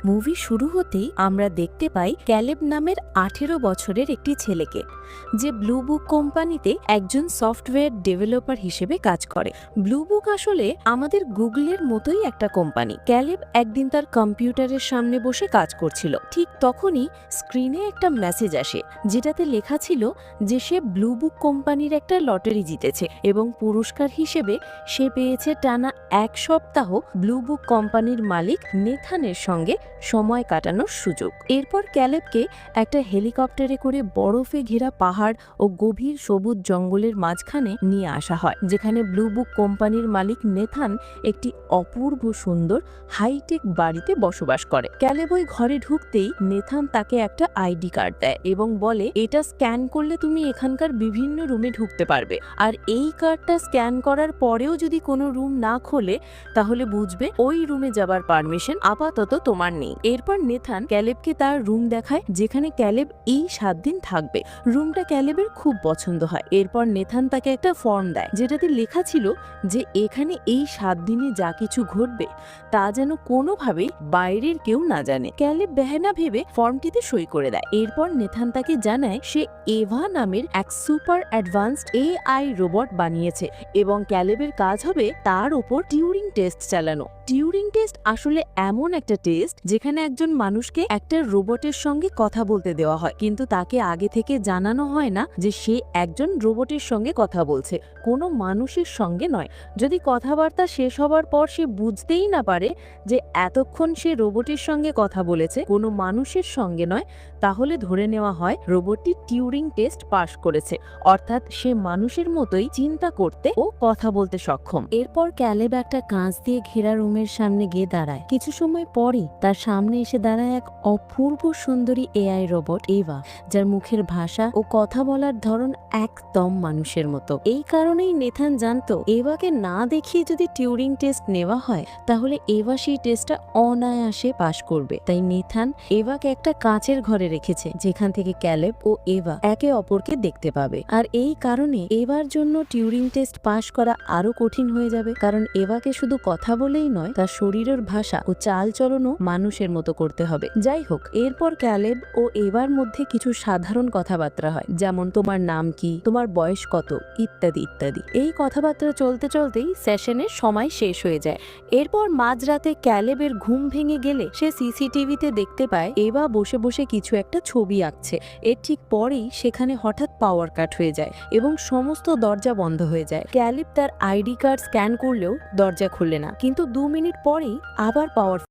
Movie শুরু হতেই আমরা দেখতে পাই ক্যালেব নামের 18 বছরের একটি ছেলেকে, যে ব্লু বুক কোম্পানিতে একজন সফটওয়্যার ডেভেলপার হিসেবে কাজ করে। ব্লু বুক আসলে আমাদের গুগলের মতোই একটা কোম্পানি। ক্যালেব একদিন তার কম্পিউটারের সামনে বসে কাজ করছিল। ঠিক তখনই স্ক্রিনে একটা মেসেজ আসে, যেটাতে লেখা ছিল যে সে ব্লু বুক কোম্পানির একটা লটারি জিতেছে এবং পুরস্কার হিসেবে সে পেয়েছে টানা 1 সপ্তাহ ব্লু বুক কোম্পানির মালিক নেথানের সঙ্গে সময় কাটানোর সুযোগ। এরপর ক্যালেবকে একটা হেলিকপ্টারে করে বরফে ঘেরা পাহাড় ও গভীর সবুজ জঙ্গলের মাঝখানে নিয়ে আসা হয়, যেখানে ব্লু বুক কোম্পানির মালিক নেথান একটি অপূর্ব সুন্দর হাইটেক বাড়িতে বসবাস করে। ক্যালেব ওই ঘরে ঢুকতেই নেথান তাকে একটা আইডি কার্ড দেয় এবং বলে, এটা স্ক্যান করলে তুমি এখানকার বিভিন্ন রুমে ঢুকতে পারবে, আর এই কার্ডটা স্ক্যান করার পরেও যদি কোনো রুম না খোলে তাহলে বুঝবে ওই রুমে যাবার পারমিশন আপাতত তোমার নেই। এরপর নেথান ক্যালেবকে তার রুম দেখায়, যেখানে ক্যালেব এই 7 দিন থাকবে। রুমটা ক্যালেবের খুব পছন্দ হয়। এরপর নেথান তাকে একটা ফর্ম দেয়, যেটাতে লেখা ছিল যে এখানে এই 7 দিনে যা কিছু ঘটবে তা যেন কোনোভাবেই বাইরের কেউ না জানে। ক্যালেব বেহানা ভেবে ফর্মটিতে সই করে দেয়। এরপর নেথান তাকে জানায় সে এভা নামের এক সুপার অ্যাডভান্সড এআই রোবট বানিয়েছে এবং ক্যালেবের কাজ হবে তার উপর টিউরিং টেস্ট চালানো। টিউরিং টেস্ট আসলে এমন একটা টেস্ট যেখানে একজন মানুষকে একটা রোবটের সঙ্গে কথা বলতে দেওয়া হয়, কিন্তু তাকে আগে থেকে জানানো হয় না যে সে একজন রোবটের সঙ্গে কথা বলছে, কোনো মানুষের সঙ্গে নয়। যদি কথাবার্তা শেষ হবার পর সে বুঝতেই না পারে যে এতক্ষণ সে রোবটের সঙ্গে কথা বলেছে, কোনো মানুষের সঙ্গে নয়, তাহলে ধরে নেওয়া হয় রোবটটি টিউরিং টেস্ট পাশ করেছে, অর্থাৎ সে মানুষের মতোই চিন্তা করতে ও কথা বলতে সক্ষম। এরপর ক্যালেব একটা কাঁচ দিয়ে ঘেরা রুমের সামনে গিয়ে দাঁড়ায়। কিছু সময় পরই তার সামনে এসে দাঁড়ায় এক অপূর্ব সুন্দরী এআই রোবট এভা, যার মুখের ভাষা ও কথা বলার ধরন একদম মানুষের মতো। এই কারণেই নেথান জানতো এভাকে না দেখিয়ে যদি টিউরিং টেস্ট নেওয়া হয় তাহলে এভা সেই টেস্টটা অনায়াসে পাশ করবে। তাই নেথান এভাকে একটা কাঁচের ঘরে রেখেছে, যেখান থেকে ক্যালেব ও এভা একে অপরকে দেখতে পাবে। আর এই কারণে এবার জন্য টিউরিং টেস্ট পাশ করা আরো কঠিন হয়ে যাবে, কারণ এভাকে শুধু কথা বলেই নয়, তার শরীরের ভাষা ও চাল চলনও মানুষের মতো করতে হবে। যাই হোক, এরপর ক্যালেব ও এভার মধ্যে কিছু সাধারণ কথাবার্তা হয়, যেমন তোমার নাম কি, তোমার বয়স কত, ইত্যাদি ইত্যাদি। এই কথাবার্তা চলতে চলতেই সেশনের সময় শেষ হয়ে যায়। এরপর মাঝরাতে ক্যালেবের ঘুম ভেঙে গেলে সে সিসিটিভিতে দেখতে পায় এভা বসে বসে কিছু একটা ছবি আঁকছে। এর ঠিক পরেই সেখানে হঠাৎ পাওয়ার কাট হয়ে যায় এবং সমস্ত দরজা বন্ধ হয়ে যায়। ক্যালেব তার আইডি কার্ড স্ক্যান করলেও দরজা খুললে না, কিন্তু 2 মিনিট পরেই আবার পাওয়ার